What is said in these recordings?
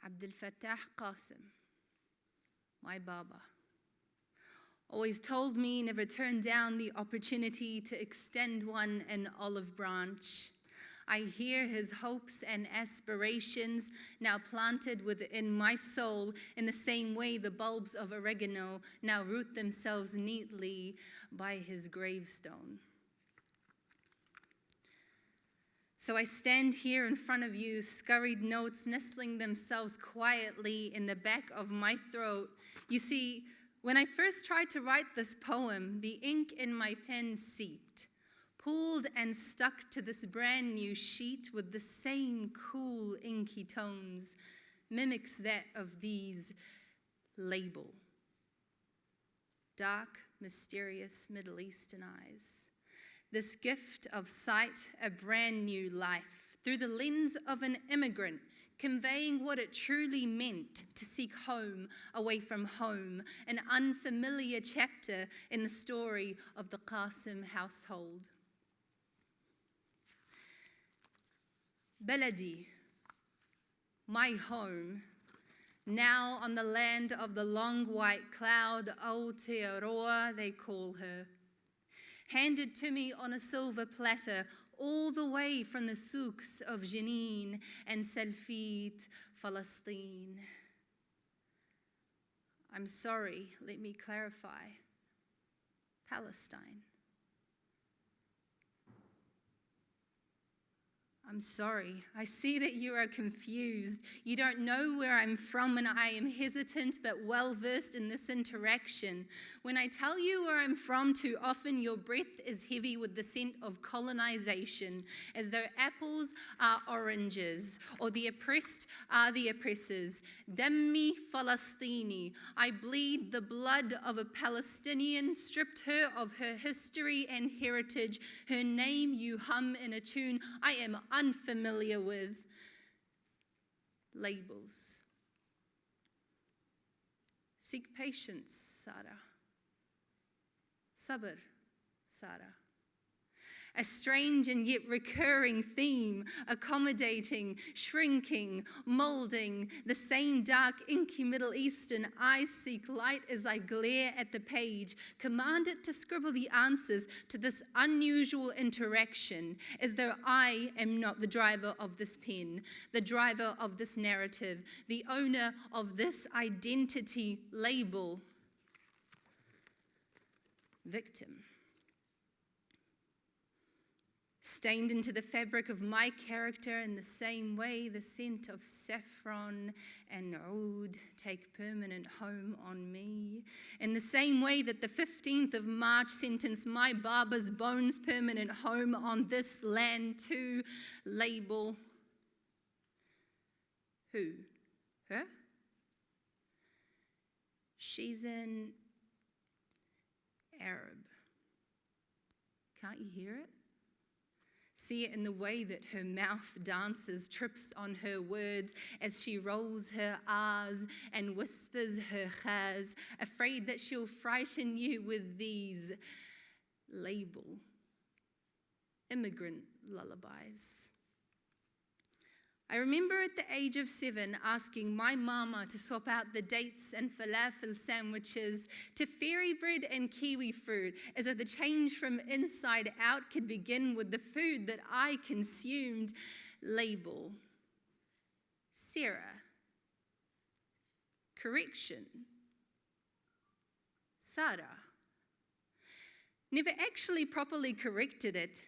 Abdul Fattah Qasim, my Baba, always told me never turn down the opportunity to extend one an olive branch. I hear his hopes and aspirations now planted within my soul in the same way the bulbs of oregano now root themselves neatly by his gravestone. So I stand here in front of you, scurried notes nestling themselves quietly in the back of my throat. You see, when I first tried to write this poem, the ink in my pen seeped, pooled and stuck to this brand new sheet with the same cool inky tones, mimics that of these label. Dark, mysterious Middle Eastern eyes. This gift of sight, a brand new life, through the lens of an immigrant, conveying what it truly meant to seek home away from home, an unfamiliar chapter in the story of the Qasim household. Baladi, my home, now on the land of the long white cloud, Aotearoa they call her, handed to me on a silver platter all the way from the souks of Jenin and Salfit, Palestine. I'm sorry, let me clarify, Palestine. I'm sorry, I see that you are confused. You don't know where I'm from, and I am hesitant but well-versed in this interaction. When I tell you where I'm from, too often your breath is heavy with the scent of colonization, as though apples are oranges, or the oppressed are the oppressors. Dammi Falastini, I bleed the blood of a Palestinian, stripped her of her history and heritage. Her name you hum in a tune I am unfamiliar with. Labels. Seek patience, Sarah. Sabr, Sarah. A strange and yet recurring theme, accommodating, shrinking, molding, the same dark, inky Middle Eastern eyes seek light as I glare at the page, command it to scribble the answers to this unusual interaction, as though I am not the driver of this pen, the driver of this narrative, the owner of this identity label. Victim. Stained into the fabric of my character in the same way the scent of saffron and oud take permanent home on me. In the same way that the 15th of March sentenced my barber's bones permanent home on this land too. Label. Who? Her? She's an Arab. Can't you hear it? See it in the way that her mouth dances, trips on her words as she rolls her R's and whispers her khas, afraid that she'll frighten you with these label immigrant lullabies. I remember at the age of 7 asking my mama to swap out the dates and falafel sandwiches to fairy bread and kiwi fruit, as if the change from inside out could begin with the food that I consumed. Label. Sarah. Correction. Sarah. Never actually properly corrected it.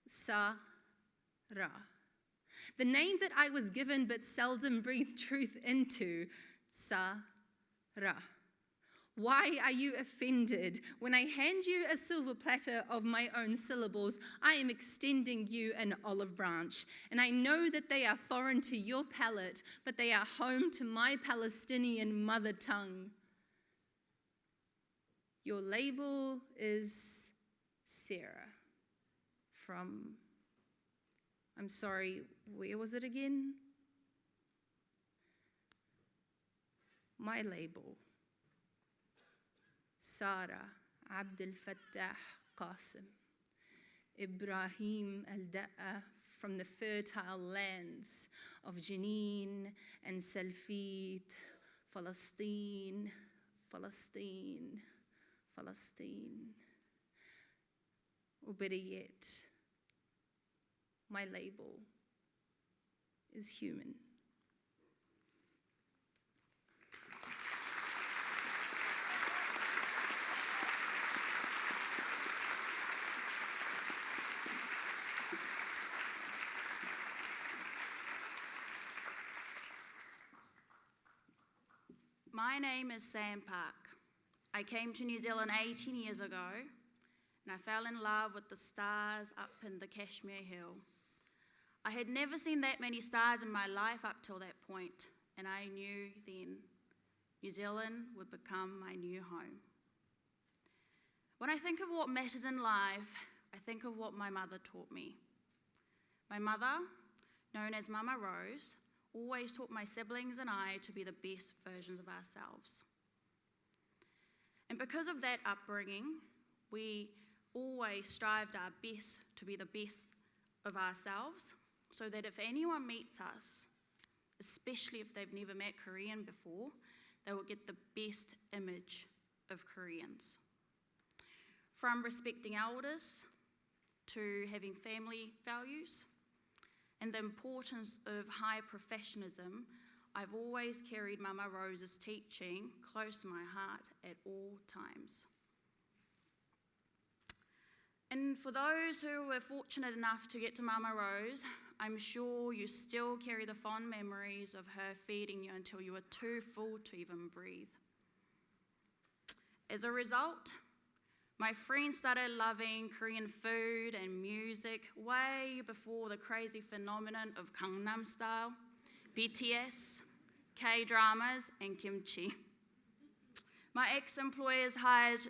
Sarah. The name that I was given but seldom breathed truth into, Sarah. Why are you offended? When I hand you a silver platter of my own syllables, I am extending you an olive branch. And I know that they are foreign to your palate, but they are home to my Palestinian mother tongue. Your label is Sarah from... I'm sorry, where was it again? My label. Sarah Abdul Fattah Qasim. Ibrahim al-Da'a from the fertile lands of Jenin and Selfit, Palestine, Palestine, Palestine. Or better yet, my label is human. My name is Sam Park. I came to New Zealand 18 years ago, and I fell in love with the stars up in the Kashmir Hill. I had never seen that many stars in my life up till that point, and I knew then New Zealand would become my new home. When I think of what matters in life, I think of what my mother taught me. My mother, known as Mama Rose, always taught my siblings and I to be the best versions of ourselves. And because of that upbringing, we always strived our best to be the best of ourselves, so that if anyone meets us, especially if they've never met Korean before, they will get the best image of Koreans. From respecting elders to having family values and the importance of high professionalism, I've always carried Mama Rose's teaching close to my heart at all times. And for those who were fortunate enough to get to Mama Rose, I'm sure you still carry the fond memories of her feeding you until you were too full to even breathe. As a result, my friends started loving Korean food and music way before the crazy phenomenon of Gangnam Style, BTS, K-dramas, and kimchi. My ex-employers hired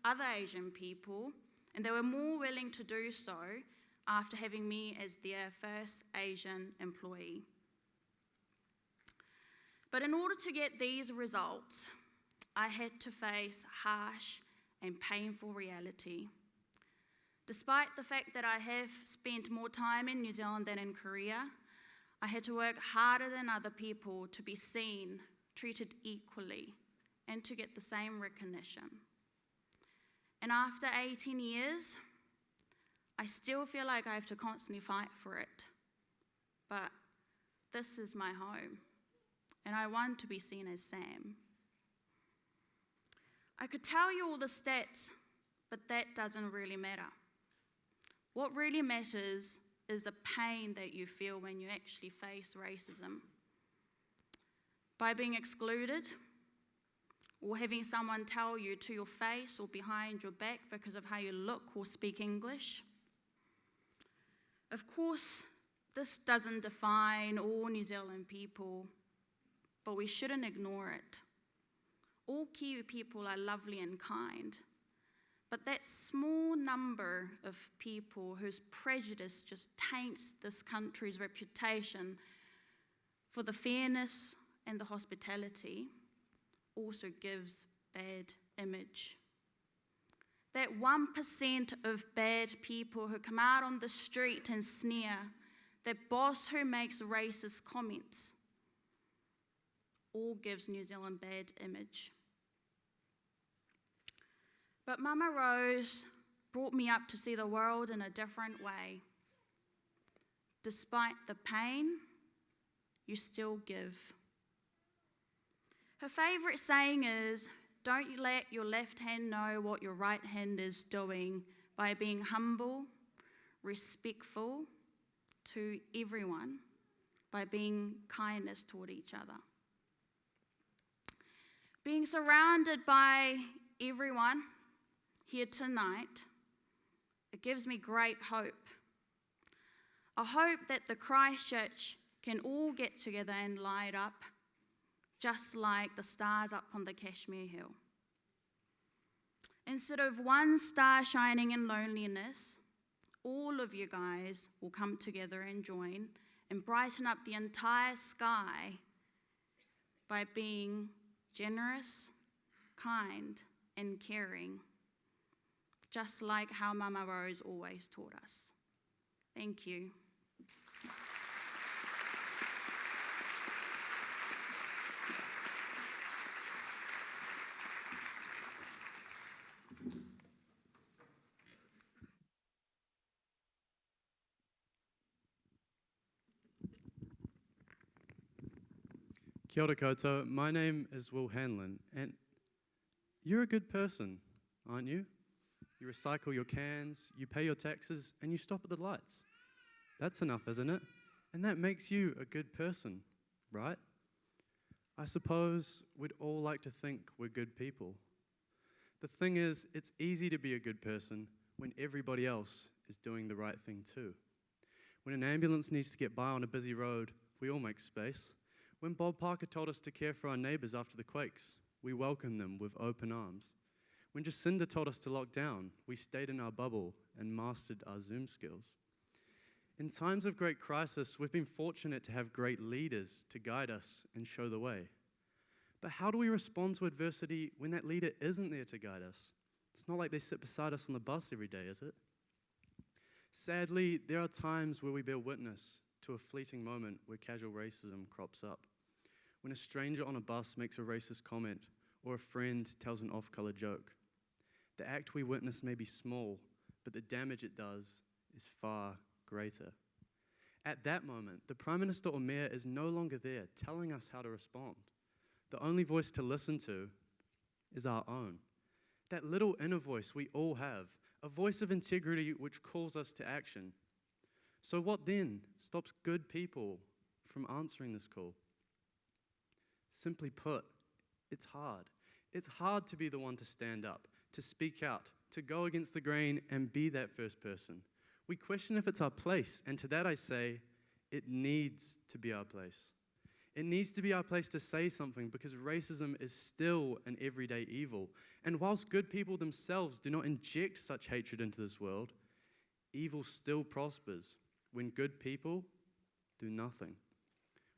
other Asian people, and they were more willing to do so after having me as their first Asian employee. But in order to get these results, I had to face harsh and painful reality. Despite the fact that I have spent more time in New Zealand than in Korea, I had to work harder than other people to be seen, treated equally, and to get the same recognition. And after 18 years, I still feel like I have to constantly fight for it. But this is my home, and I want to be seen as Sam. I could tell you all the stats, but that doesn't really matter. What really matters is the pain that you feel when you actually face racism. By being excluded, or having someone tell you to your face or behind your back because of how you look or speak English. Of course, this doesn't define all New Zealand people, but we shouldn't ignore it. All Kiwi people are lovely and kind, but that small number of people whose prejudice just taints this country's reputation for the fairness and the hospitality also gives bad image. That 1% of bad people who come out on the street and sneer, that boss who makes racist comments, all gives New Zealand bad image. But Mama Rose brought me up to see the world in a different way. Despite the pain, you still give. Her favourite saying is, don't let your left hand know what your right hand is doing by being humble, respectful to everyone, by being kindness toward each other. Being surrounded by everyone here tonight, it gives me great hope. A hope that the Christchurch can all get together and light up, just like the stars up on the Kashmir Hill. Instead of one star shining in loneliness, all of you guys will come together and join and brighten up the entire sky by being generous, kind, and caring, just like how Mama Rose always taught us. Thank you. Kia ora koutou. My name is Will Hanlon, and you're a good person, aren't you? You recycle your cans, you pay your taxes, and you stop at the lights. That's enough, isn't it? And that makes you a good person, right? I suppose we'd all like to think we're good people. The thing is, it's easy to be a good person when everybody else is doing the right thing too. When an ambulance needs to get by on a busy road, we all make space. When Bob Parker told us to care for our neighbours after the quakes, we welcomed them with open arms. When Jacinda told us to lock down, we stayed in our bubble and mastered our Zoom skills. In times of great crisis, we've been fortunate to have great leaders to guide us and show the way. But how do we respond to adversity when that leader isn't there to guide us? It's not like they sit beside us on the bus every day, is it? Sadly, there are times where we bear witness to a fleeting moment where casual racism crops up. When a stranger on a bus makes a racist comment or a friend tells an off-color joke. The act we witness may be small, but the damage it does is far greater. At that moment, the Prime Minister or Mayor is no longer there telling us how to respond. The only voice to listen to is our own. That little inner voice we all have, a voice of integrity which calls us to action. So what then stops good people from answering this call? Simply put, it's hard. It's hard to be the one to stand up, to speak out, to go against the grain and be that first person. We question if it's our place, and to that I say, it needs to be our place. It needs to be our place to say something because racism is still an everyday evil. And whilst good people themselves do not inject such hatred into this world, evil still prospers when good people do nothing,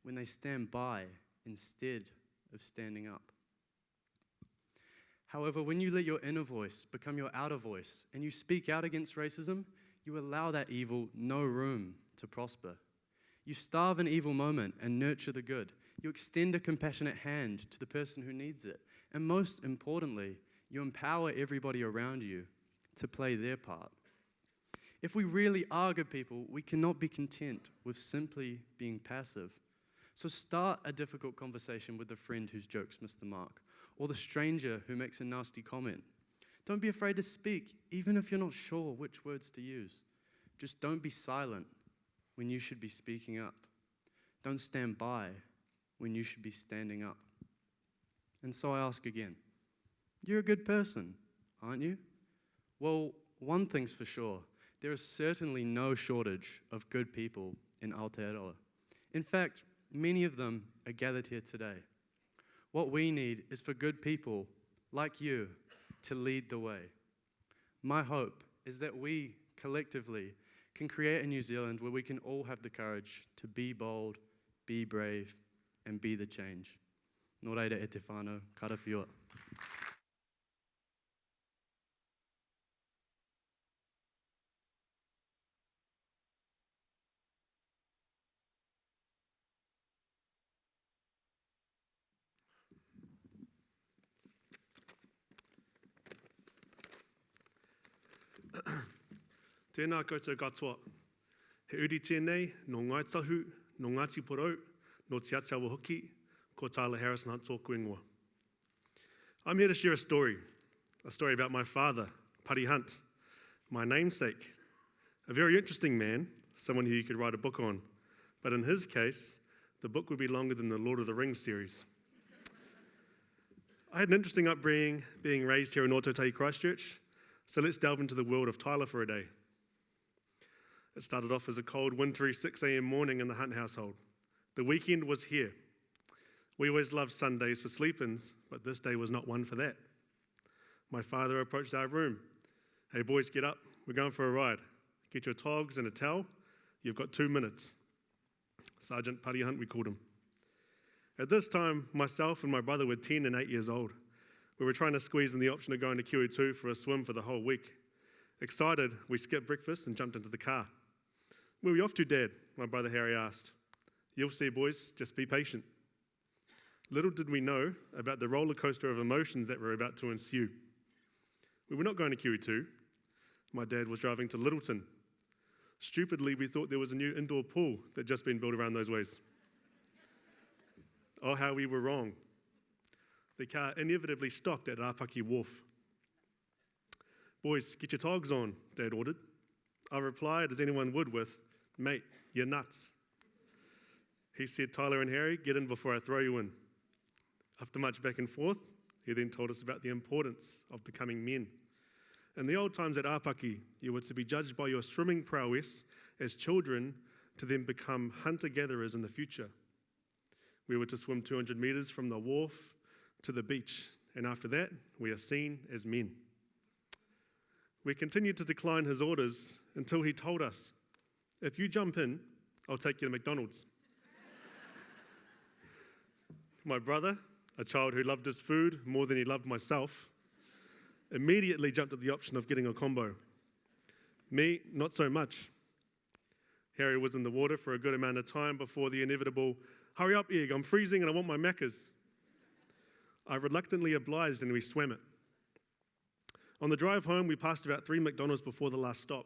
when they stand by instead of standing up. However, when you let your inner voice become your outer voice and you speak out against racism, you allow that evil no room to prosper. You starve an evil moment and nurture the good. You extend a compassionate hand to the person who needs it. And most importantly, you empower everybody around you to play their part. If we really are good people, we cannot be content with simply being passive. So start a difficult conversation with the friend whose jokes miss the mark, or the stranger who makes a nasty comment. Don't be afraid to speak, even if you're not sure which words to use. Just don't be silent when you should be speaking up. Don't stand by when you should be standing up. And so I ask again, you're a good person, aren't you? Well, one thing's for sure, there is certainly no shortage of good people in Aotearoa. In fact, many of them are gathered here today. What we need is for good people like you to lead the way. My hope is that we collectively can create a New Zealand where we can all have the courage to be bold, be brave, and be the change. Nō reira e te whānau, karawhiua. Tēnā koutou katoa. He uri tēnei, no Ngai Tahu, no Ngāti Porou, no Te Atiawa Hoki, ko Tyler Harrison Hunt tōku ingoa. I'm here to share a story about my father, Pari Hunt, my namesake. A very interesting man, someone who you could write a book on. But in his case, the book would be longer than the Lord of the Rings series. I had an interesting upbringing, being raised here in Aroha Christchurch, so let's delve into the world of Tyler for a day. It started off as a cold, wintry 6 a.m. morning in the Hunt household. The weekend was here. We always loved Sundays for sleep-ins, but this day was not one for that. My father approached our room. Hey boys, get up, we're going for a ride. Get your togs and a towel, you've got 2 minutes. Sergeant Pari Hunt, we called him. At this time, myself and my brother were 10 and 8 years old. We were trying to squeeze in the option of going to QE2 for a swim for the whole week. Excited, we skipped breakfast and jumped into the car. Where are we off to, Dad? My brother Harry asked. You'll see, boys, just be patient. Little did we know about the roller coaster of emotions that were about to ensue. We were not going to QE2. My dad was driving to Littleton. Stupidly, we thought there was a new indoor pool that had just been built around those ways. Oh, how we were wrong. The car inevitably stopped at Rapaki Wharf. Boys, get your togs on, Dad ordered. I replied, as anyone would, with, mate, you're nuts. He said, Tyler and Harry, get in before I throw you in. After much back and forth, he then told us about the importance of becoming men. In the old times at Apaki, you were to be judged by your swimming prowess as children to then become hunter-gatherers in the future. We were to swim 200 metres from the wharf to the beach, and after that, we are seen as men. We continued to decline his orders until he told us, if you jump in, I'll take you to McDonald's. My brother, a child who loved his food more than he loved myself, immediately jumped at the option of getting a combo. Me, not so much. Harry was in the water for a good amount of time before the inevitable, hurry up, Egg, I'm freezing and I want my Maccas. I reluctantly obliged and we swam it. On the drive home, we passed about 3 McDonald's before the last stop.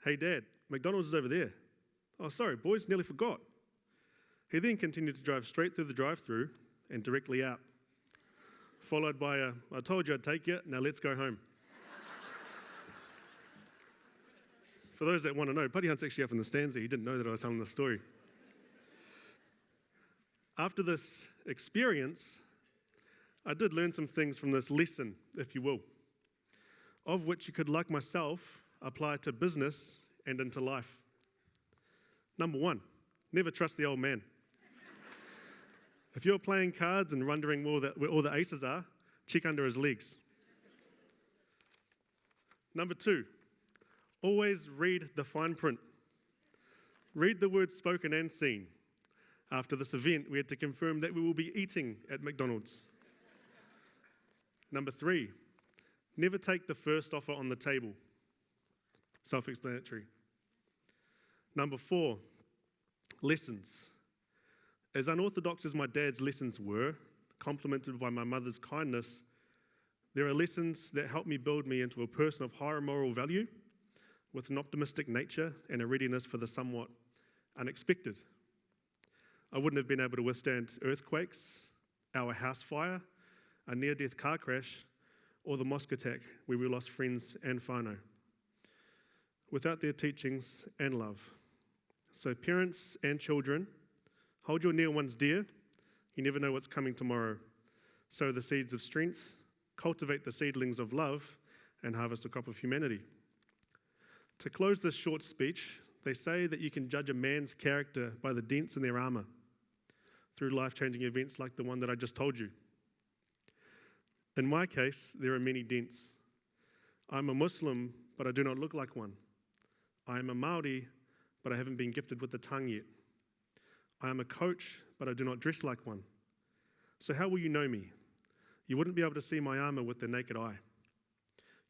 Hey, Dad, McDonald's is over there. Oh, sorry, boys, nearly forgot. He then continued to drive straight through the drive-thru and directly out, followed by a, I told you I'd take you, now let's go home. For those that want to know, Buddy Hunt's actually up in the stands there. He didn't know that I was telling the story. After this experience, I did learn some things from this lesson, if you will, of which you could, like myself, apply to business and into life. Number 1, never trust the old man. If you're playing cards and wondering where all the aces are, check under his legs. Number 2, always read the fine print. Read the words spoken and seen. After this event, we had to confirm that we will be eating at McDonald's. Number 3, never take the first offer on the table. Self-explanatory. Number 4, lessons. As unorthodox as my dad's lessons were, complemented by my mother's kindness, there are lessons that help me build me into a person of higher moral value, with an optimistic nature and a readiness for the somewhat unexpected. I wouldn't have been able to withstand earthquakes, our house fire, a near-death car crash, or the mosque attack where we lost friends and whānau, without their teachings and love. So parents and children, hold your near ones dear. You never know what's coming tomorrow. Sow the seeds of strength, cultivate the seedlings of love, and harvest a crop of humanity. To close this short speech, they say that you can judge a man's character by the dents in their armor through life-changing events like the one that I just told you. In my case, there are many dents. I'm a Muslim, but I do not look like one. I am a Māori, but I haven't been gifted with the tongue yet. I am a coach, but I do not dress like one. So how will you know me? You wouldn't be able to see my armor with the naked eye.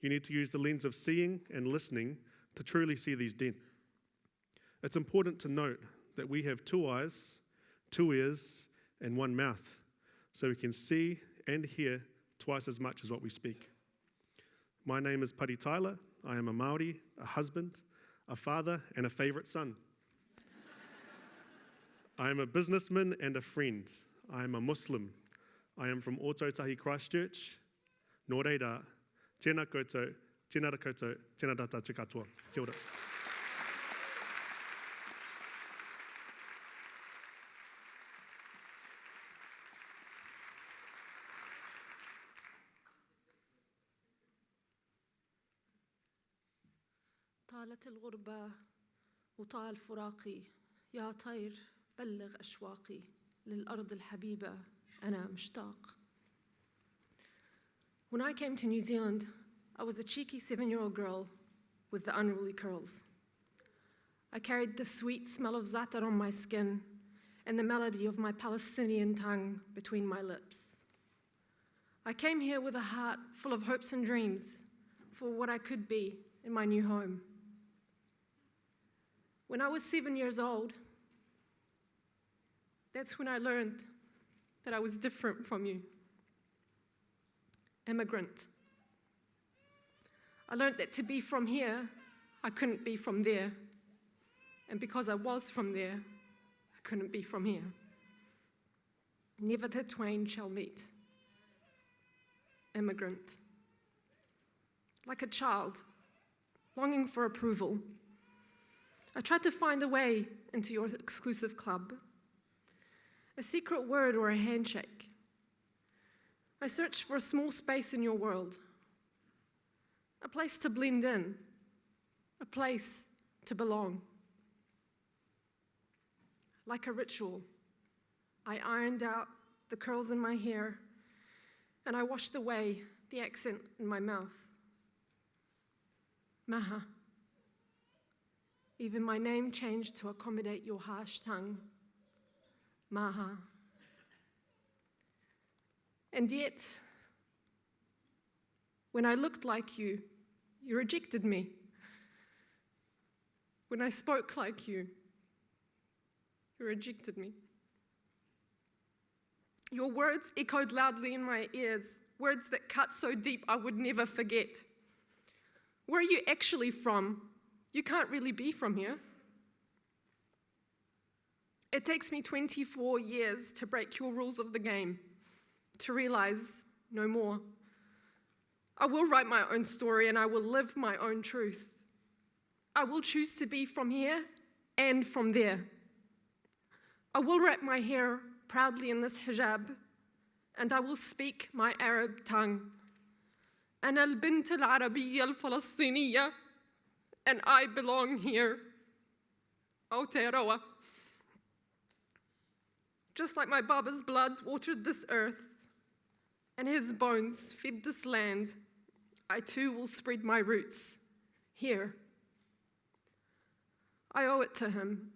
You need to use the lens of seeing and listening to truly see these dents. It's important to note that we have 2 eyes, 2 ears, and 1 mouth, so we can see and hear twice as much as what we speak. My name is Pari Tyler. I am a Māori, a husband, a father, and a favourite son. I am a businessman and a friend. I am a Muslim. I am from Aroha Christchurch. Nō reira, tēnā koutou, tēnā koutou, tēnā tata te katoa. Kia ora. طالت الغربة وطال فراقي يا طير بلغ أشواقي للأرض الحبيبة أنا مشتاق. When I came to New Zealand, I was a cheeky 7-year-old girl with the unruly curls. I carried the sweet smell of za'atar on my skin and the melody of my Palestinian tongue between my lips. I came here with a heart full of hopes and dreams for what I could be in my new home. When I was 7 years old, that's when I learned that I was different from you. Immigrant. I learned that to be from here, I couldn't be from there. And because I was from there, I couldn't be from here. never the twain shall meet. Immigrant. Like a child, longing for approval, I tried to find a way into your exclusive club. A secret word or a handshake. I searched for a small space in your world. A place to blend in. A place to belong. Like a ritual, I ironed out the curls in my hair and I washed away the accent in my mouth. Maha. Even my name changed to accommodate your harsh tongue. Maha. And yet, when I looked like you rejected me. When I spoke like you rejected me. Your words echoed loudly in my ears, words that cut so deep I would never forget. Where are you actually from? You can't really be from here. It takes me 24 years to break your rules of the game, to realize no more. I will write my own story and I will live my own truth. I will choose to be from here and from there. I will wrap my hair proudly in this hijab and I will speak my Arab tongue. أنا البنت العربية الفلسطينية and I belong here. Aotearoa. Just like my Baba's blood watered this earth and his bones fed this land, I too will spread my roots here. I owe it to him,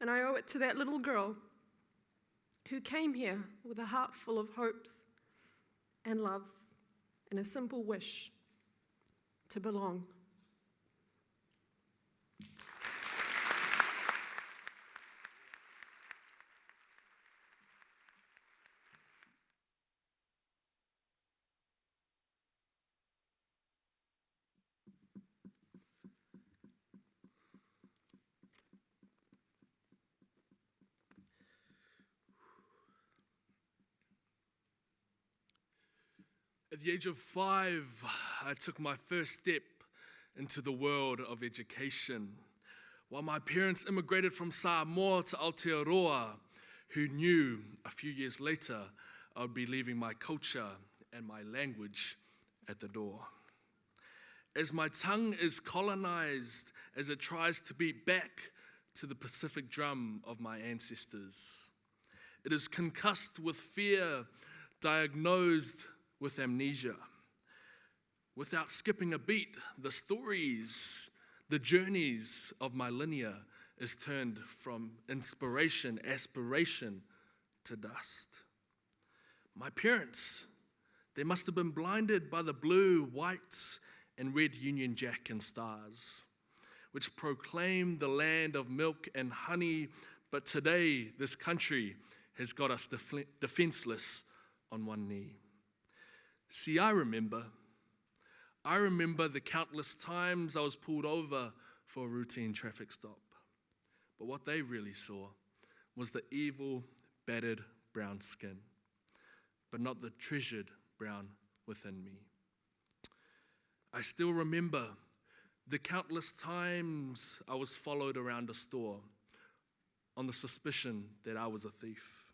and I owe it to that little girl who came here with a heart full of hopes and love and a simple wish to belong. At the age of 5, I took my first step into the world of education. While my parents immigrated from Samoa to Aotearoa, who knew a few years later I would be leaving my culture and my language at the door. As my tongue is colonized, as it tries to beat back to the Pacific drum of my ancestors, it is concussed with fear, diagnosed with amnesia. Without skipping a beat, the stories, the journeys of my linear is turned from inspiration, aspiration to dust. My parents, they must have been blinded by the blue, whites, and red Union Jack and stars, which proclaim the land of milk and honey, but today this country has got us defenseless on one knee. See, I remember the countless times I was pulled over for a routine traffic stop. But what they really saw was the evil, battered brown skin, but not the treasured brown within me. I still remember the countless times I was followed around a store on the suspicion that I was a thief.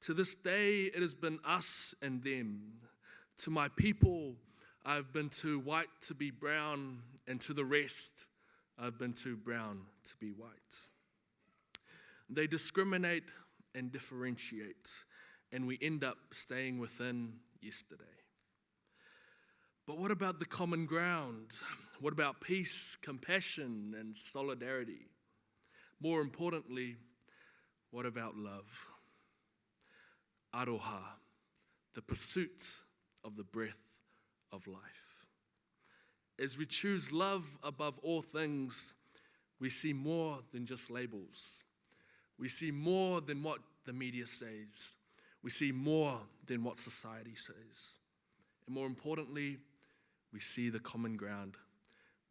To this day, it has been us and them. To my people, I've been too white to be brown, and to the rest, I've been too brown to be white. They discriminate and differentiate, and we end up staying within yesterday. But what about the common ground? What about peace, compassion, and solidarity? More importantly, what about love? Aroha, the pursuit of the breath of life. As we choose love above all things, we see more than just labels. We see more than what the media says. We see more than what society says. And more importantly, we see the common ground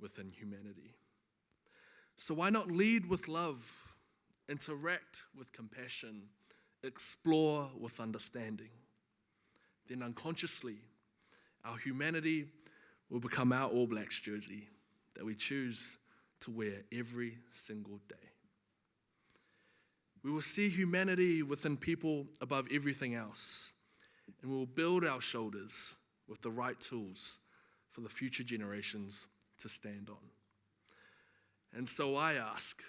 within humanity. So why not lead with love, interact with compassion, explore with understanding. Then unconsciously, our humanity will become our All Blacks jersey that we choose to wear every single day. We will see humanity within people above everything else, and we will build our shoulders with the right tools for the future generations to stand on. And so I ask,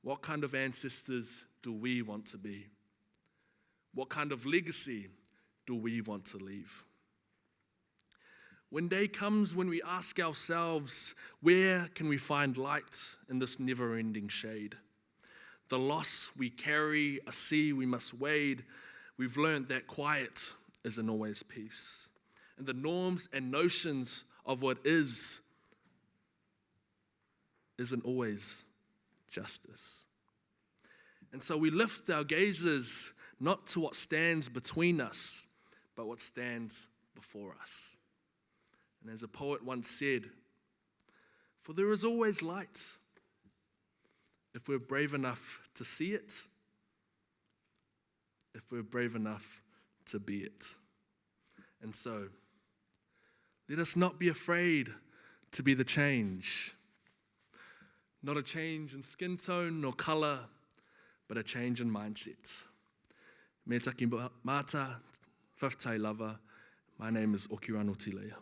what kind of ancestors do we want to be? What kind of legacy do we want to leave? When day comes when we ask ourselves, where can we find light in this never-ending shade? The loss we carry, a sea we must wade, we've learned that quiet isn't always peace. And the norms and notions of what isn't always justice. And so we lift our gazes not to what stands between us, but what stands before us. And as a poet once said, for there is always light, if we're brave enough to see it, if we're brave enough to be it. And so, let us not be afraid to be the change. Not a change in skin tone nor colour, but a change in mindset. Me taki mata, whaftai lava. My name is Okirano Tilea.